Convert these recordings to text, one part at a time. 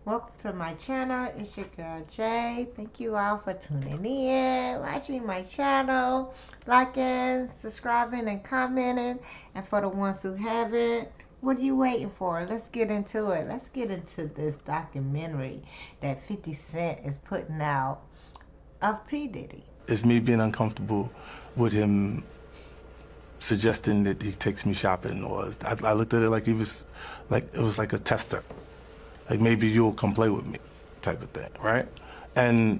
Welcome to my channel. It's your girl Jay. Thank you all for tuning in, watching my channel, liking, subscribing, and commenting. And for the ones who haven't, what are you waiting for? Let's get into it. Let's get into this documentary that 50 Cent is putting out of P. Diddy. It's me being uncomfortable with him suggesting that he takes me shopping, or I looked at it like it was like a tester. Like, maybe you'll come play with me type of thing, right? And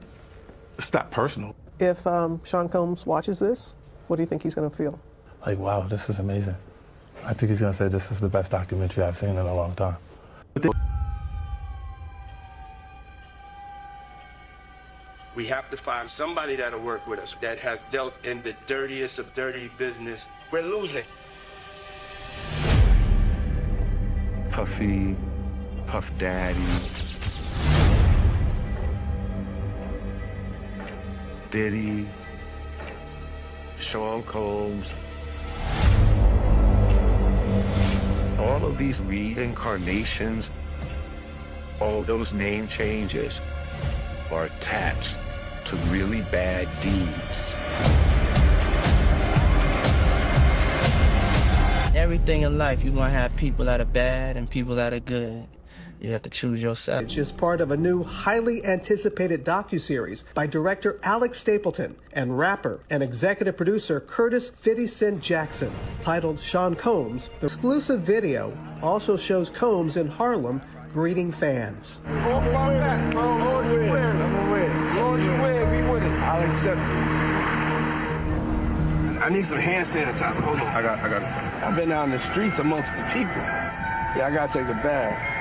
it's not personal. If Sean Combs watches this, what do you think he's going to feel? Like, wow, this is amazing. I think he's going to say this is the best documentary I've seen in a long time. We have to find somebody that'll work with us that has dealt in the dirtiest of dirty business. We're losing. Puffy, Puff Daddy, Diddy, Sean Combs. All of these reincarnations, all those name changes are attached to really bad deeds. Everything in life, you're gonna have people that are bad and people that are good. You have to choose yourself. Which is part of a new, highly anticipated docuseries by director Alex Stapleton and rapper and executive producer Curtis 50 Cent Jackson, titled Sean Combs. The exclusive video also shows Combs in Harlem greeting fans. Off my back, bro. Lord, you win. I'm gonna win. Lord, you win. We win it. I'll accept it. I need some hand sanitizer. Hold on. I got it. I've been out in the streets amongst the people. Yeah, I gotta take a bath.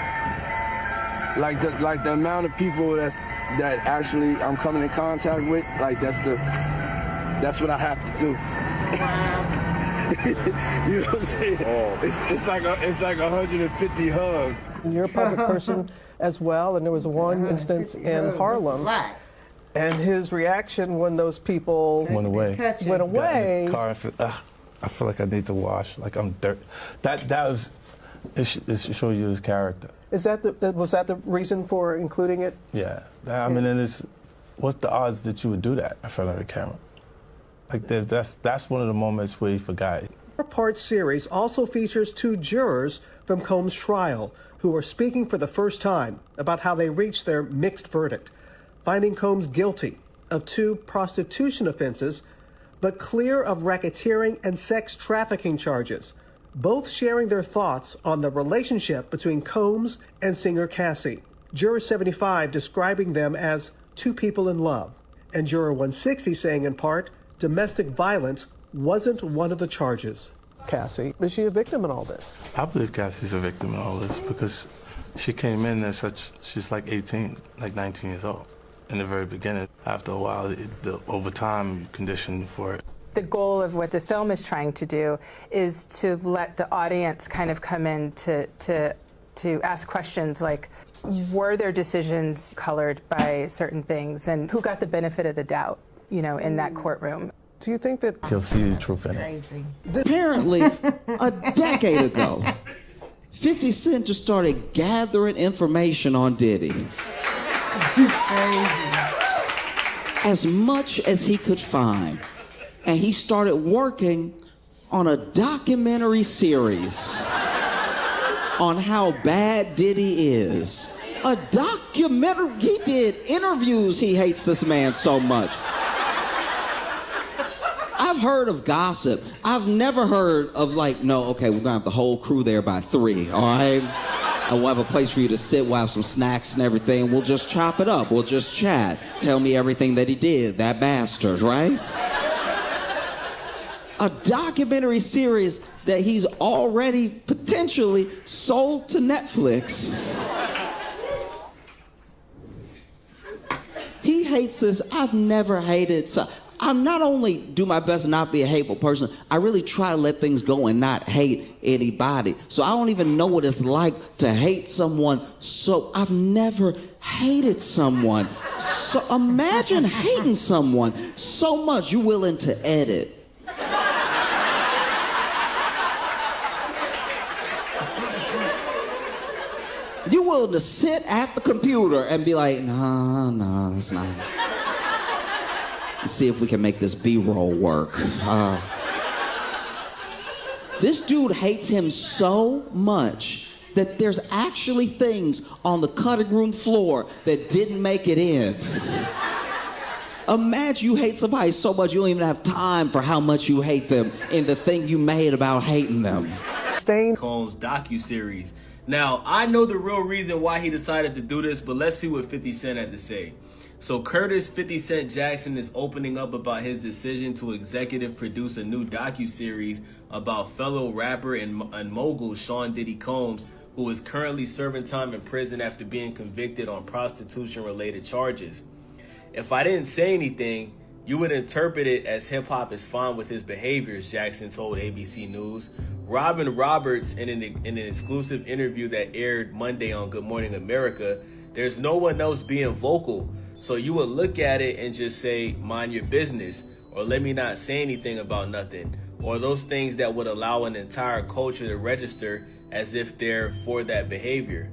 Like the amount of people that actually I'm coming in contact with, like that's what I have to do. You know what I'm saying? Oh. It's like 150 hugs. You're a public person as well, and there was one instance in Harlem, and his reaction when those people went away. Got in the car and said, I feel like I need to wash, like I'm dirt. That was, it show you his character. Was that the reason for including it? Yeah, I mean, what's the odds that you would do that in front of the camera? Like, that's one of the moments where you forgot. The four-part series also features two jurors from Combs' trial who are speaking for the first time about how they reached their mixed verdict, finding Combs guilty of 2 prostitution offenses, but clear of racketeering and sex trafficking charges, both sharing their thoughts on the relationship between Combs and singer Cassie. Juror 75 describing them as 2 people in love, and Juror 160 saying in part, domestic violence wasn't one of the charges. Cassie, is she a victim in all this? I believe Cassie's a victim in all this because she came in as she's like 18, like 19 years old in the very beginning. After a while, over time, you condition for it. The goal of what the film is trying to do is to let the audience kind of come in to ask questions like, were their decisions colored by certain things, and who got the benefit of the doubt, you know, in that courtroom? Do you think that he'll see the truth in it? Apparently, a decade ago, 50 Cent just started gathering information on Diddy. As much as he could find. And he started working on a documentary series on how bad Diddy is. A documentary, he did interviews, he hates this man so much. I've heard of gossip. I've never heard of like, no, okay, we're gonna have the whole crew there by 3, all right? And we'll have a place for you to sit, we'll have some snacks and everything, we'll just chop it up, we'll just chat. Tell me everything that he did, that bastard, right? A documentary series that he's already potentially sold to Netflix. He hates this. I've never hated. So I not only do my best to not be a hateful person, I really try to let things go and not hate anybody. So I don't even know what it's like to hate someone. So I've never hated someone. So imagine hating someone so much you're willing to edit. You're willing to sit at the computer and be like, no, that's not. Let's see if we can make this B-roll work. This dude hates him so much that there's actually things on the cutting room floor that didn't make it in. Imagine you hate somebody so much you don't even have time for how much you hate them in the thing you made about hating them. Combs docuseries. Now, I know the real reason why he decided to do this, but let's see what 50 Cent had to say. So Curtis 50 Cent Jackson is opening up about his decision to executive produce a new docuseries about fellow rapper and mogul Sean Diddy Combs, who is currently serving time in prison after being convicted on prostitution-related charges. If I didn't say anything, you would interpret it as hip-hop is fine with his behaviors, Jackson told ABC News. Robin Roberts, in an exclusive interview that aired Monday on Good Morning America, there's no one else being vocal. So you would look at it and just say, mind your business, or let me not say anything about nothing, or those things that would allow an entire culture to register as if they're for that behavior.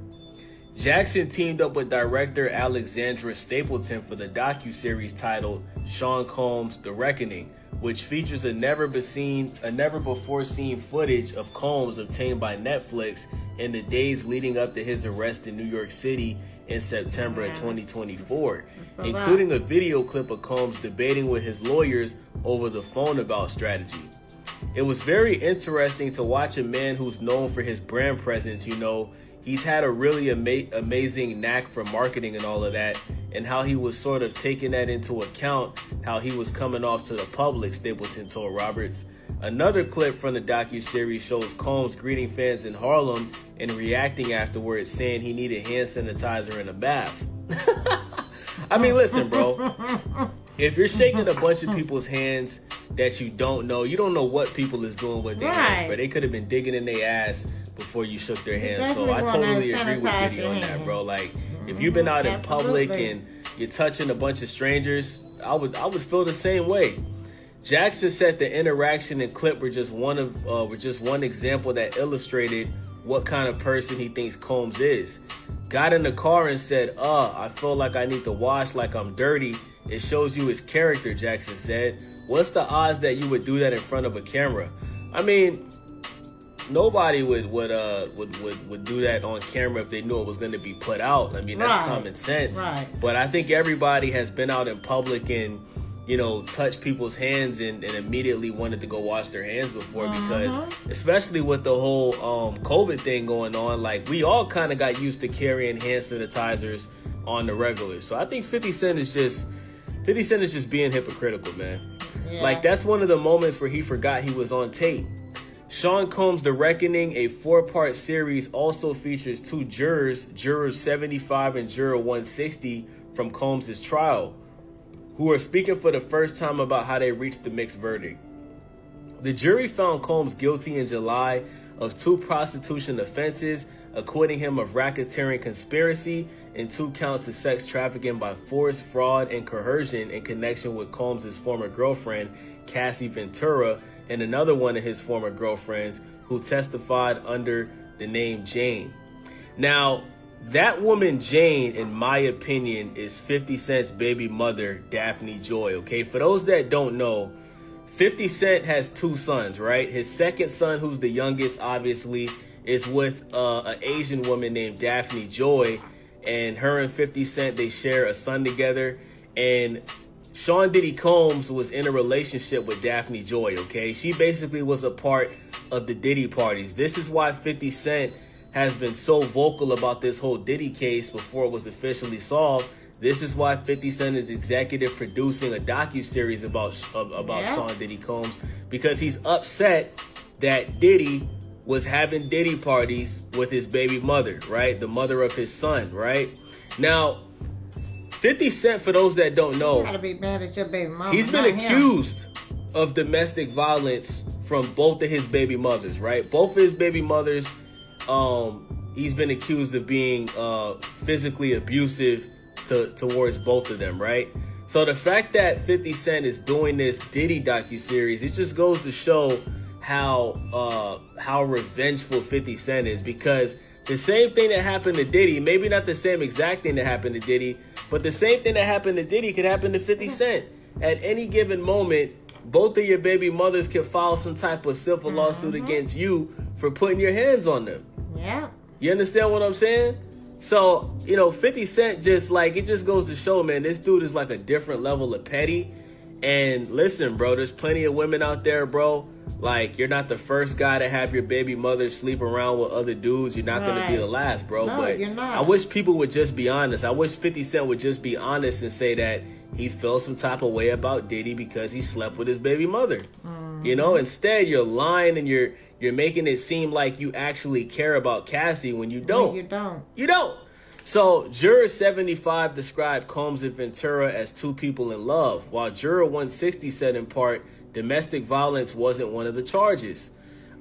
Jackson teamed up with director Alexandra Stapleton for the docuseries titled Sean Combs: The Reckoning, which features a never before seen footage of Combs obtained by Netflix in the days leading up to his arrest in New York City in September of 2024, including a video clip of Combs debating with his lawyers over the phone about strategy. It was very interesting to watch a man who's known for his brand presence. You know, he's had a really amazing knack for marketing and all of that, and how he was sort of taking that into account, how he was coming off to the public, Stapleton told Roberts. Another clip from the docuseries shows Combs greeting fans in Harlem and reacting afterwards, saying he needed hand sanitizer in a bath. I mean, listen, bro. If you're shaking a bunch of people's hands that you don't know what people is doing with their hands, but they could have been digging in their ass before you shook their hands. So I totally agree with Diddy on that, bro. Like, if you've been out in public and you're touching a bunch of strangers, I would feel the same way. Jackson said the interaction and clip were just one example that illustrated what kind of person he thinks Combs is. Got in the car and said, I feel like I need to wash like I'm dirty. It shows you his character, Jackson said. What's the odds that you would do that in front of a camera? I mean, nobody would do that on camera if they knew it was going to be put out. I mean, that's common sense. Right. But I think everybody has been out in public and, you know, touched people's hands and immediately wanted to go wash their hands before, because especially with the whole COVID thing going on, like, we all kind of got used to carrying hand sanitizers on the regular. So I think 50 Cent is just being hypocritical, man. Yeah. Like, that's one of the moments where he forgot he was on tape. Sean Combs: The Reckoning, a 4-part series, also features 2 jurors 75 and juror 160 from Combs' trial, who are speaking for the first time about how they reached the mixed verdict. The jury found Combs guilty in July of 2 prostitution offenses, acquitting him of racketeering conspiracy and 2 counts of sex trafficking by force, fraud, and coercion in connection with Combs' former girlfriend, Cassie Ventura, and another one of his former girlfriends who testified under the name Jane. Now, that woman, Jane, in my opinion, is 50 Cent's baby mother, Daphne Joy, okay? For those that don't know, 50 Cent has 2 sons, right? His second son, who's the youngest, obviously, is with an Asian woman named Daphne Joy, and her and 50 Cent, they share a son together, and Sean Diddy Combs was in a relationship with Daphne Joy, okay? She basically was a part of the Diddy parties. This is why 50 Cent has been so vocal about this whole Diddy case before it was officially solved. This is why 50 Cent is executive producing a docuseries about Sean Diddy Combs, because he's upset that Diddy was having Diddy parties with his baby mother, right? The mother of his son, right? Now, 50 Cent, for those that don't know, you gotta be mad at your baby mama. He's been accused of domestic violence from both of his baby mothers, right? Both of his baby mothers, he's been accused of being physically abusive towards both of them, right? So the fact that 50 Cent is doing this Diddy docuseries, it just goes to show how revengeful 50 Cent is, because The same thing that happened to Diddy, maybe not the same exact thing that happened to Diddy, but the same thing that happened to Diddy could happen to 50 Cent. At any given moment, both of your baby mothers can file some type of civil lawsuit against you for putting your hands on them. Yeah. You understand what I'm saying? So, 50 Cent just like, it just goes to show, man, this dude is like a different level of petty. And listen, bro, there's plenty of women out there, bro. Like, you're not the first guy to have your baby mother sleep around with other dudes. You're not going to be the last, bro. No, but you're not. I wish people would just be honest. I wish 50 Cent would just be honest and say that he felt some type of way about Diddy because he slept with his baby mother. Instead, you're lying and you're making it seem like you actually care about Cassie when you don't. No, you don't. You don't. So, Juror 75 described Combs and Ventura as two people in love, while Juror 160 said in part, domestic violence wasn't one of the charges.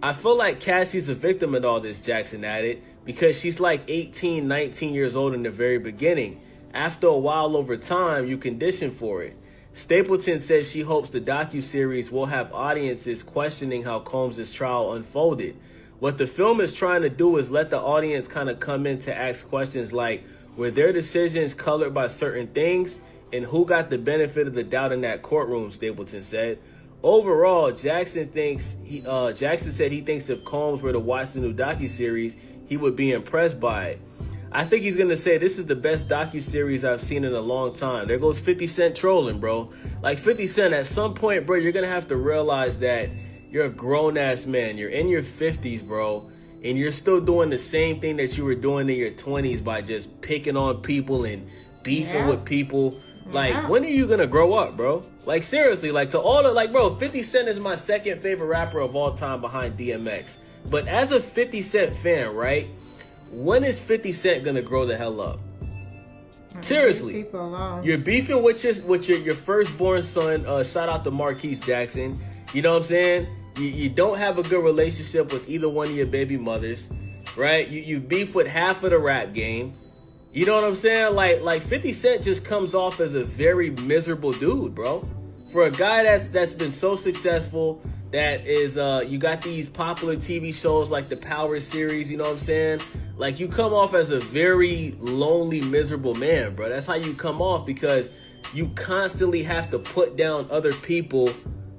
I feel like Cassie's a victim in all this, Jackson added, because she's like 18, 19 years old in the very beginning. After a while over time, you condition for it. Stapleton says she hopes the docuseries will have audiences questioning how Combs' trial unfolded. What the film is trying to do is let the audience kind of come in to ask questions like, were their decisions colored by certain things? And who got the benefit of the doubt in that courtroom, Stapleton said. Overall, Jackson said he thinks if Combs were to watch the new docuseries, he would be impressed by it. I think he's going to say this is the best docuseries I've seen in a long time. There goes 50 Cent trolling, bro. Like 50 Cent, at some point, bro, you're going to have to realize that you're a grown-ass man. You're in your 50s, bro, and you're still doing the same thing that you were doing in your 20s by just picking on people and beefing with people. Like, when are you going to grow up, bro? Like, seriously, like, to all the, like, bro, 50 Cent is my second favorite rapper of all time behind DMX. But as a 50 Cent fan, right, when is 50 Cent going to grow the hell up? Seriously. You're beefing with your firstborn son. Shout out to Marquise Jackson. You know what I'm saying? You don't have a good relationship with either one of your baby mothers, right? You beef with half of the rap game. You know what I'm saying? Like 50 Cent just comes off as a very miserable dude, bro. For a guy that's been so successful, that is, you got these popular TV shows like the Power series, you know what I'm saying? Like, you come off as a very lonely, miserable man, bro. That's how you come off, because you constantly have to put down other people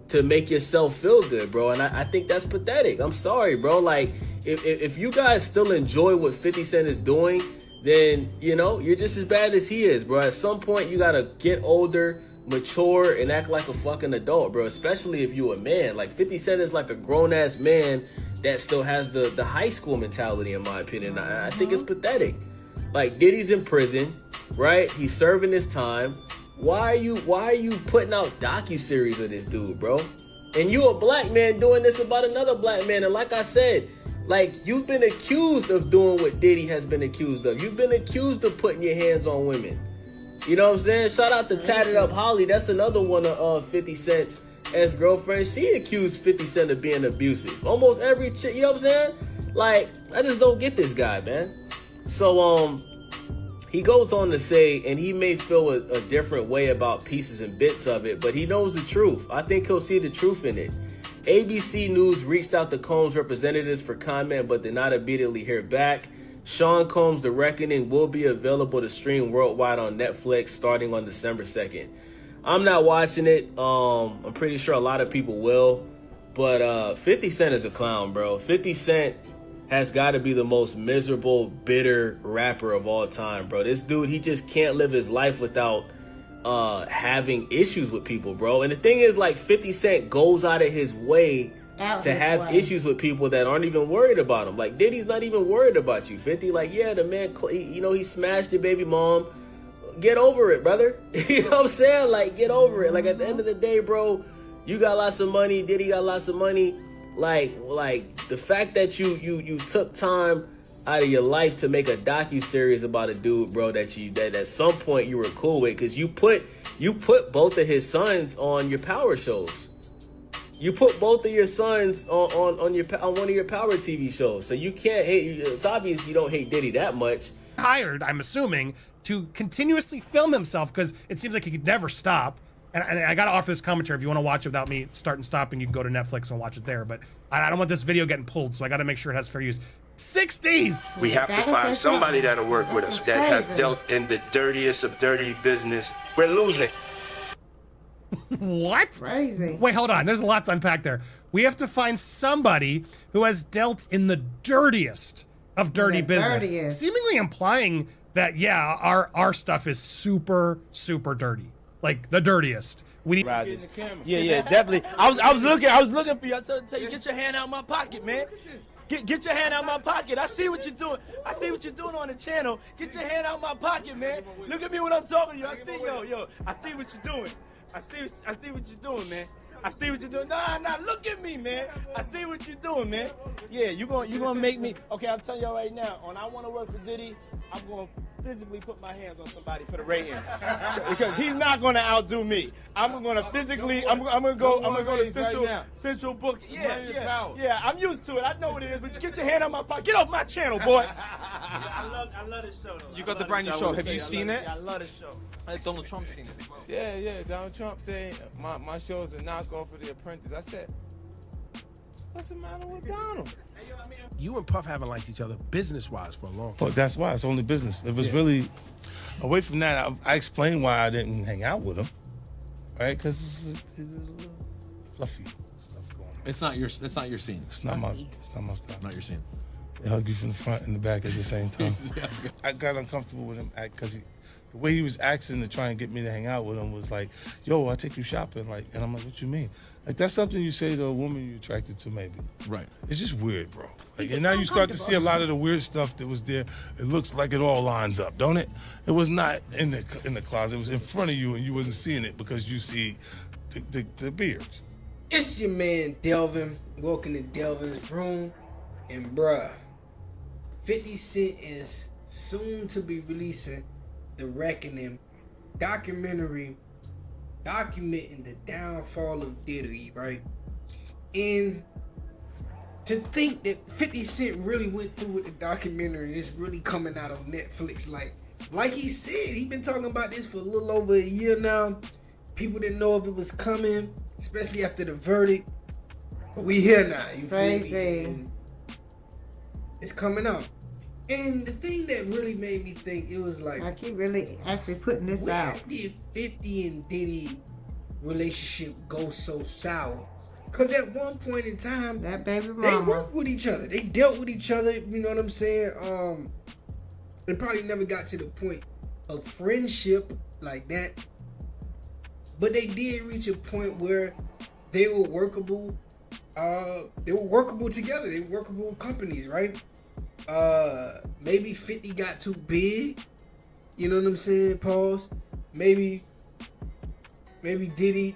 to make yourself feel good, bro. And I think that's pathetic. I'm sorry, bro. Like, if you guys still enjoy what 50 Cent is doing, then, you're just as bad as he is, bro. At some point, you gotta get older, mature, and act like a fucking adult, bro. Especially if you a man. Like, 50 Cent is like a grown-ass man that still has the high school mentality, in my opinion. I think it's pathetic. Like, Diddy's in prison, right? He's serving his time. Why are you putting out docuseries of this dude, bro? And you a black man doing this about another black man. And like I said, like, you've been accused of doing what Diddy has been accused of. You've been accused of putting your hands on women. You know what I'm saying? Shout out to Tatted Up Holly. That's another one of 50 Cent's ex-girlfriend. She accused 50 Cent of being abusive. Almost every chick, you know what I'm saying? Like, I just don't get this guy, man. So, he goes on to say, and he may feel a different way about pieces and bits of it, but he knows the truth. I think he'll see the truth in it. ABC News reached out to Combs' representatives for comment, but did not immediately hear back. Sean Combs' The Reckoning will be available to stream worldwide on Netflix starting on December 2nd. I'm not watching it. I'm pretty sure a lot of people will. But 50 Cent is a clown, bro. 50 Cent has got to be the most miserable, bitter rapper of all time, bro. This dude, he just can't live his life without having issues with people, bro. And the thing is, like, 50 Cent goes out of his way to have issues with people that aren't even worried about him. Like, Diddy's not even worried about you, 50. Like, yeah, the man, he smashed your baby mom. Get over it, brother. You know what I'm saying? Like, get over it. Like, at the end of the day, bro, you got lots of money. Diddy got lots of money. Like the fact that you took time out of your life to make a docuseries about a dude, bro, that at some point you were cool with, because you put both of his sons on your power shows. You put both of your sons on one of your power TV shows. So you can't hate. It's obvious you don't hate Diddy that much. Hired, I'm assuming, to continuously film himself, because it seems like he could never stop. And I got to offer this commentary. If you want to watch it without me starting and stopping, you can go to Netflix and watch it there. But I don't want this video getting pulled, so I got to make sure it has fair use. 60s. We have to Gotta find say somebody something. that'll work with This us is that has crazy. dealt in the dirtiest of dirty business. We're losing. What? Crazy. Wait, hold on. There's a lot to unpack there. We have to find somebody who has dealt in the dirtiest of dirty The business, dirtiest. seemingly implying that our stuff is super dirty, like the dirtiest. We need. Yeah, definitely. I was looking for you. I tell you, get your hand out my pocket, man. Get your hand out my pocket. I see what you're doing. I see what you're doing on the channel. Get your hand out my pocket, man. Look at me when I'm talking to you. I see, yo. I see what you're doing. I see what you're doing, man. I see what you're doing. Nah, look at me, man. I see what you're doing, man. Yeah, you gonna make me. Okay, I'm telling y'all right now. When I want to work for Diddy, I'm gonna physically put my hands on somebody for the ratings because he's not gonna outdo me. I'm gonna physically. I'm gonna go to Central Book. Yeah. I'm used to it. I know what it is. But you get your hand on my pocket. Get off my channel, boy. I love this show. Though. You got the brand new show. Have you seen it? I love this show. Donald Trump seen it. Yeah. Donald Trump said my show is a knockoff of The Apprentice. I said, what's the matter with Donald? You and Puff haven't liked each other business-wise for a long time. Well, that's why it's only business. It was really away from that. I explained why I didn't hang out with him, right? Because it's a little fluffy stuff going on. It's not your scene. It's not my stuff. Not your scene. They hug you from the front and the back at the same time. I got uncomfortable with him because the way he was acting to try and get me to hang out with him was like, "Yo, I'll take you shopping," like, and I'm like, "What you mean?" Like, that's something you say to a woman you're attracted to, maybe. Right. It's just weird, bro. Like, and now you start to see a lot of the weird stuff that was there. It looks like it all lines up, don't it? It was not in the closet. It was in front of you, and you wasn't seeing it because you see the beards. It's your man Delvin. Welcome to Delvin's room. And bruh, 50 Cent is soon to be releasing The Reckoning documentary documenting the downfall of Diddy, right? And to think that 50 Cent really went through with the documentary and it's really coming out on Netflix, like he said, he been talking about this for a little over a year now. People didn't know if it was coming, especially after the verdict. But we here now, you feel me? And it's coming out. And the thing that really made me think, it was like he really actually putting this out. Where did 50 and Diddy relationship go so sour? Because at one point in time, that baby mama, they worked with each other. They dealt with each other, you know what I'm saying? It probably never got to the point of friendship like that. But they did reach a point where they were workable. They were workable together. They were workable companies, right? Maybe 50 got too big. You know what I'm saying? Pause. Maybe Diddy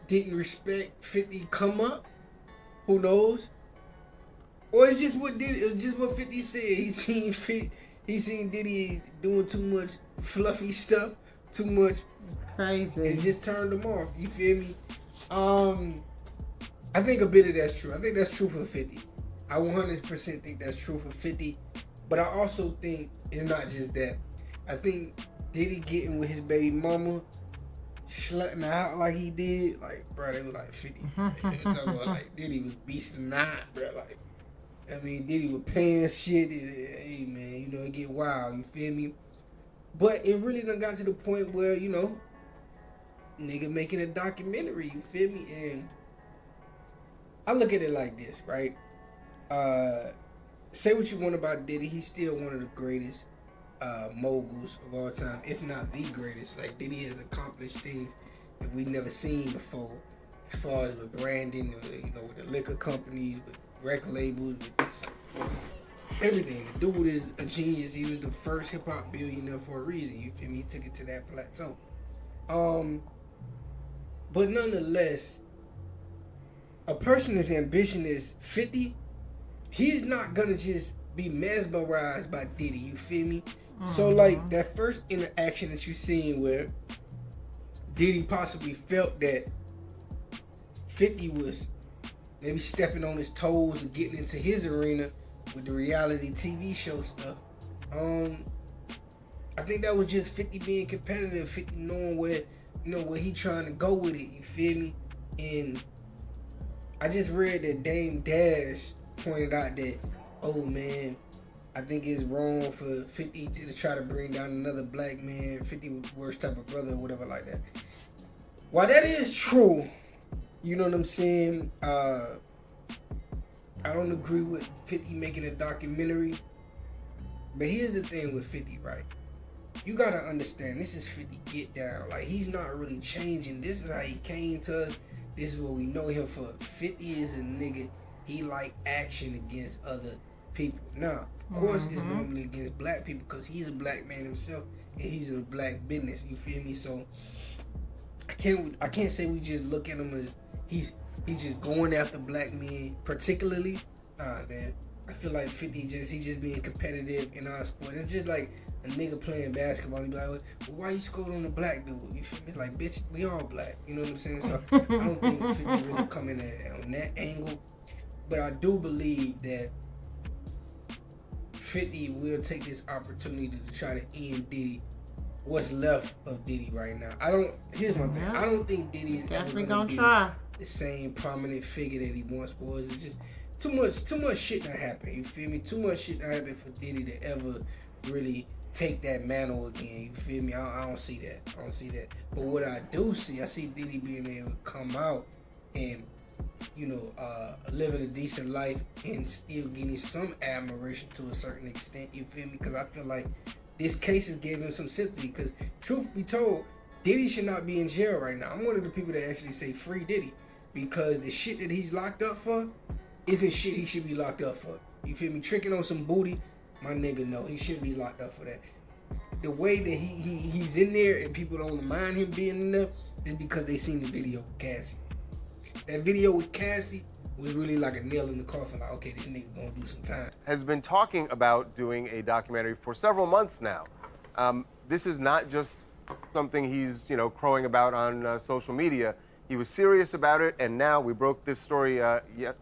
didn't respect 50 come up. Who knows? Or it's just what 50 said. He seen Diddy doing too much fluffy stuff, too much crazy. And it just turned him off. You feel me? I think a bit of that's true. I think that's true for 50. I 100% think that's true for 50. But I also think it's not just that. I think Diddy getting with his baby mama, slutting her out like he did, like, bro, they was like 50. They talking about, like, Diddy was beasting out, bro. Like, I mean, Diddy was paying shit. Hey, man, you know, it get wild. You feel me? But it really done got to the point where, you know, nigga making a documentary. You feel me? And I look at it like this, right? Say what you want about Diddy, he's still one of the greatest moguls of all time, if not the greatest. Like, Diddy has accomplished things that we've never seen before, as far as with branding, you know, with the liquor companies, with record labels, with everything. The dude is a genius. He was the first hip hop billionaire for a reason. You feel me? He took it to that plateau. But nonetheless, a person as ambitious as 50, he's not gonna just be mesmerized by Diddy, you feel me? So like that first interaction that you seen where Diddy possibly felt that 50 was maybe stepping on his toes and getting into his arena with the reality TV show stuff. I think that was just 50 being competitive, 50 knowing where, you know, where he trying to go with it, you feel me? And I just read that Dame Dash pointed out that oh man, I think it's wrong for 50 to try to bring down another black man, 50 worst type of brother or whatever like that. While that is true, you know what I'm saying? I don't agree with 50 making a documentary. But here's the thing with 50, right? You gotta understand, this is 50 get down. Like, he's not really changing. This is how he came to us. This is what we know him for. 50 is a nigga, he like action against other people. Now, of course, it's normally against black people because he's a black man himself and he's in a black business. You feel me? So I can't say we just look at him as he's just going after black men particularly. Nah, man. I feel like 50 he's just being competitive in our sport. It's just like a nigga playing basketball. He be like, well, why you scored on the black dude? You feel me? It's like, bitch, we all black. You know what I'm saying? So I don't think 50 really coming on that angle. But I do believe that 50 will take this opportunity to try to end Diddy, what's left of Diddy right now. Here's my thing. I don't think Diddy is ever gonna be the same prominent figure that he once was. It's just too much shit that happened. You feel me? Too much shit that happened for Diddy to ever really take that mantle again. You feel me? I don't see that. But what I do see, I see Diddy being able to come out and, you know, living a decent life and still getting some admiration to a certain extent. You feel me? Because I feel like this case has gave him some sympathy. Because truth be told, Diddy should not be in jail right now. I'm one of the people that actually say free Diddy, because the shit that he's locked up for isn't shit he should be locked up for. You feel me? Tricking on some booty, my nigga, no, he shouldn't be locked up for that. The way that he's in there and people don't mind him being in there is because they seen the video with Cassie. That video with Cassie was really like a nail in the coffin. Like, okay, this nigga gonna do some time. Has been talking about doing a documentary for several months now. This is not just something he's, crowing about on social media. He was serious about it, and now we broke this story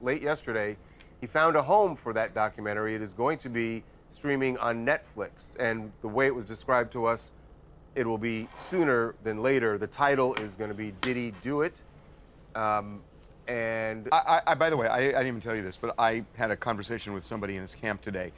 late yesterday. He found a home for that documentary. It is going to be streaming on Netflix, and the way it was described to us, it will be sooner than later. The title is going to be Diddy Do It. And by the way, I didn't even tell you this, but I had a conversation with somebody in his camp today.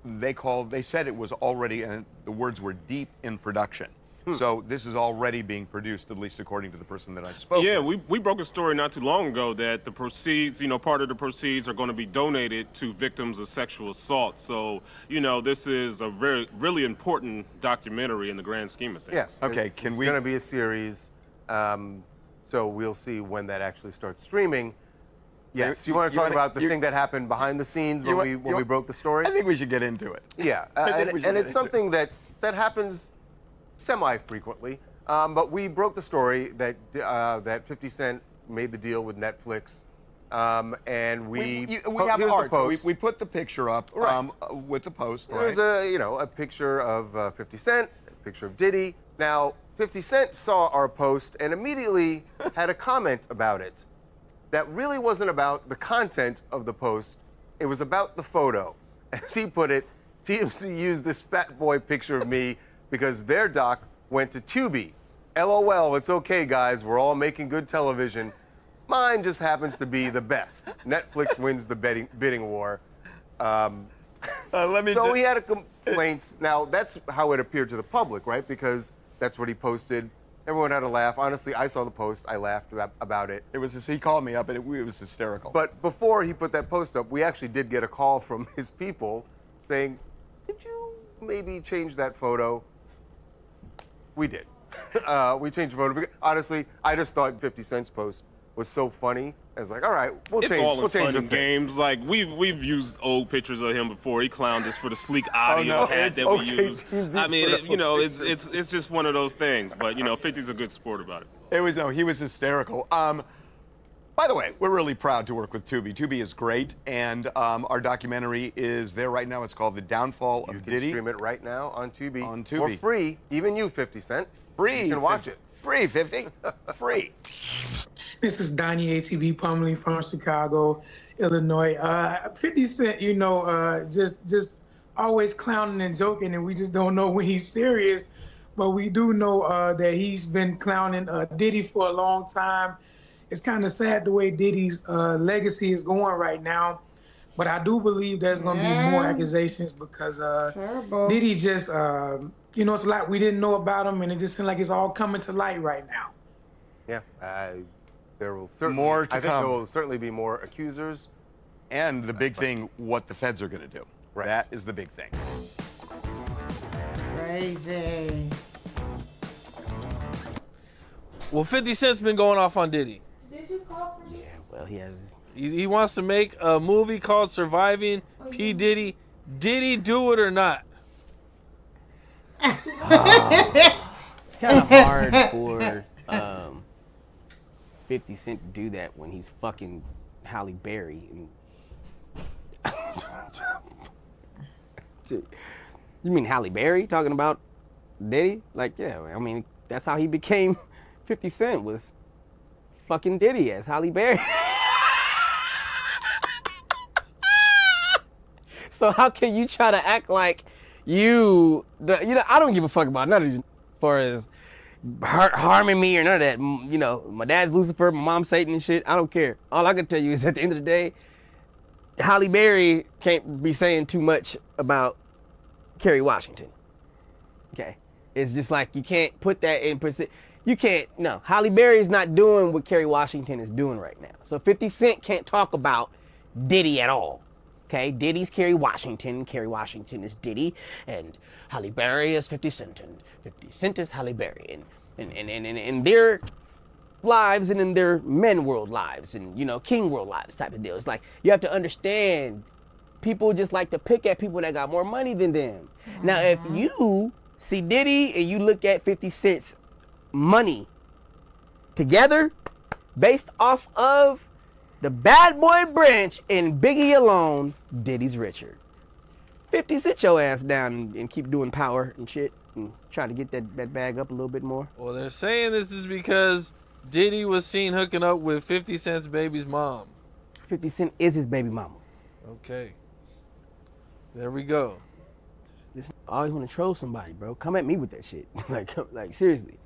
They said it was already, and the words were deep in production. So this is already being produced, at least according to the person that I spoke with. We broke a story not too long ago that the proceeds, part of the proceeds are going to be donated to victims of sexual assault. So, this is a really important documentary in the grand scheme of things. Yes. Okay, it's going to be a series, so we'll see when that actually starts streaming. Yes, you want to talk about the thing that happened behind the scenes when we broke the story? I think we should get into it. Yeah, and it's something that happens semi-frequently, but we broke the story that 50 Cent made the deal with Netflix, and we have art. We put the picture up with the post. There's a picture of 50 Cent, a picture of Diddy. Now 50 Cent saw our post and immediately had a comment about it that really wasn't about the content of the post. It was about the photo. As he put it, TMZ used this fat boy picture of me because their doc went to Tubi. LOL, it's okay, guys. We're all making good television. Mine just happens to be the best. Netflix wins the bidding war. So he had a complaint. Now, that's how it appeared to the public, right? Because that's what he posted. Everyone had a laugh. Honestly, I saw the post. I laughed about it. It was he called me up, and it was hysterical. But before he put that post up, we actually did get a call from his people saying, "Did you maybe change that photo?" We did. We changed the photo. Because, honestly, I just thought 50 Cent's post was so funny. I was like, all right, we'll change. It's all in fun the and games. Like we've used old pictures of him before. He clowned us for the sleek audio hat that we used. I mean, it's just one of those things. But 50's a good sport about it. He was hysterical. By the way, we're really proud to work with Tubi. Tubi is great, and our documentary is there right now. It's called The Downfall of Diddy. You can stream it right now on Tubi. On Tubi. For free. Even you, 50 Cent. Free. You can watch it. Free, 50. Free. This is Donnie ATV Pummeling from Chicago, Illinois. 50 Cent, just always clowning and joking, and we just don't know when he's serious. But we do know that he's been clowning Diddy for a long time. It's kind of sad the way Diddy's legacy is going right now. But I do believe there's gonna be more Yeah. accusations because Terrible. Diddy just you know, it's a lot we didn't know about him, and it just seems like it's all coming to light right now. Yeah, there will certainly More to I think come. there will certainly be more accusers. And the big thing, what the feds are going to do. Right. That is the big thing. Crazy. Well, 50 Cent's been going off on Diddy. Did you call for me? Yeah, well, he has. He wants to make a movie called Surviving P. Diddy. Did he do it or not? It's kind of hard for 50 Cent to do that when he's fucking Halle Berry. And you mean Halle Berry talking about Diddy? Like, yeah, I mean, that's how he became 50 Cent, was fucking Diddy as Halle Berry. So how can you try to act like you know, I don't give a fuck about none of these as far as harming me or none of that. You know, my dad's Lucifer, my mom's Satan and shit. I don't care. All I can tell you is at the end of the day, Halle Berry can't be saying too much about Kerry Washington. Okay? It's just like you can't put that in percent. You can't, no. Halle Berry is not doing what Kerry Washington is doing right now. So 50 Cent can't talk about Diddy at all. Okay, Diddy's Kerry Washington, Kerry Washington is Diddy, and Halle Berry is 50 Cent, and 50 Cent is Halle Berry, and in their lives and in their men world lives and, you know, king world lives type of deal. It's like, you have to understand, people just like to pick at people that got more money than them. Now, if you see Diddy and you look at 50 Cent's money together, based off of the Bad Boy branch and Biggie alone, Diddy's richer. 50 sit your ass down and keep doing power and shit and try to get that bag up a little bit more. Well, they're saying this is because Diddy was seen hooking up with 50 Cent's baby's mom. 50 Cent is his baby mama. Okay. There we go. Just always want to troll somebody, bro. Come at me with that shit. like seriously.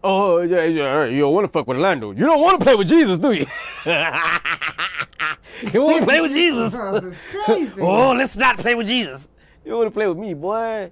Oh, yeah, you don't want to fuck with Orlando. You don't want to play with Jesus, do you? You want to play with Jesus? This is crazy. Oh, let's not play with Jesus. You don't want to play with me, boy.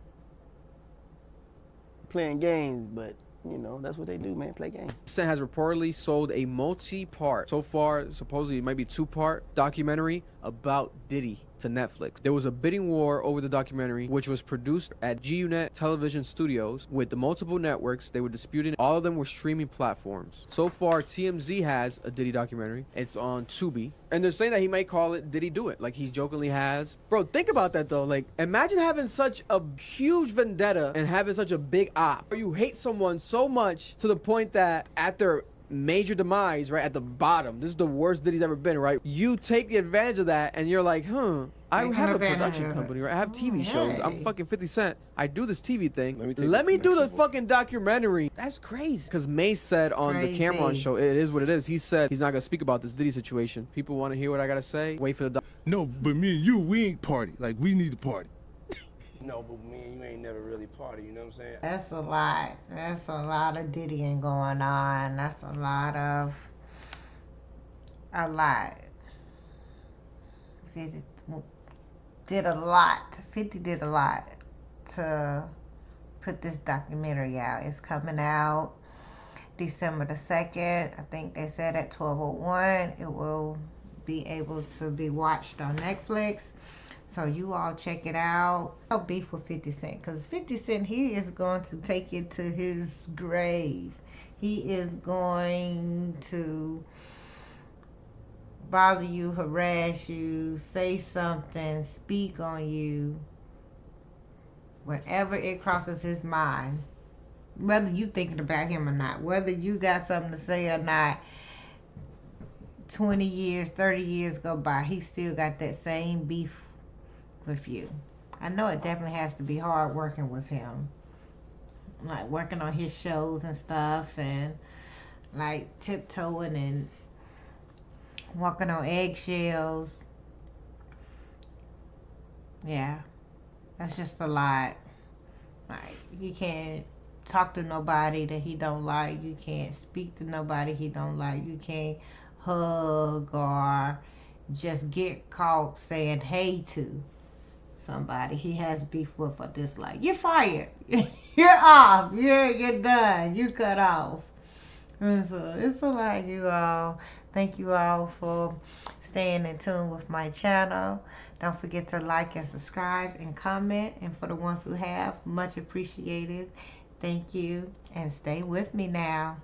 Playing games, but you know, that's what they do, man, play games. Cent has reportedly sold a multi-part, so far supposedly it might be 2-part documentary about Diddy to Netflix. There was a bidding war over the documentary, which was produced at GUNet Television Studios with the multiple networks. They were disputing. All of them were streaming platforms. So far, TMZ has a Diddy documentary. It's on Tubi. And they're saying that he might call it Diddy Do It, like he jokingly has. Bro, think about that though. Like, imagine having such a huge vendetta and having such a big op. You hate someone so much to the point that at their major demise, right at the bottom, this is the worst Diddy's ever been, right? You take the advantage of that and you're like, I have a production company, right? I have TV shows. I'm fucking 50 Cent. I do this TV thing. Let me do the fucking documentary. That's crazy. Because Mace said on the Cameron show, it is what it is. He said he's not going to speak about this Diddy situation. People want to hear what I got to say. Wait for the No, but me and you, we ain't party. Like, we need to party. No, but me and you ain't never really party, you know what I'm saying? That's a lot. That's a lot of Diddying going on. That's a lot. 50 did a lot. 50 did a lot to put this documentary out. It's coming out December the 2nd. I think they said at 12:01 it will be able to be watched on Netflix. So you all check it out. No beef with 50 Cent, because 50 Cent, he is going to take it to his grave. He is going to bother you, harass you, say something, speak on you, whenever it crosses his mind, whether you thinking about him or not, whether you got something to say or not. 20 years, 30 years go by, he still got that same beef with you. I know it definitely has to be hard working with him, like working on his shows and stuff, and like tiptoeing and walking on eggshells. Yeah, that's just a lot. Like, you can't talk to nobody that he don't like. You can't speak to nobody he don't like. You can't hug or just get caught saying hey to somebody he has beef with or dislike, you're fired. You're off. You're done. You cut off. And so it's a lot, you all. Thank you all for staying in tune with my channel. Don't forget to like and subscribe and comment. And for the ones who have, much appreciated. Thank you. And stay with me now.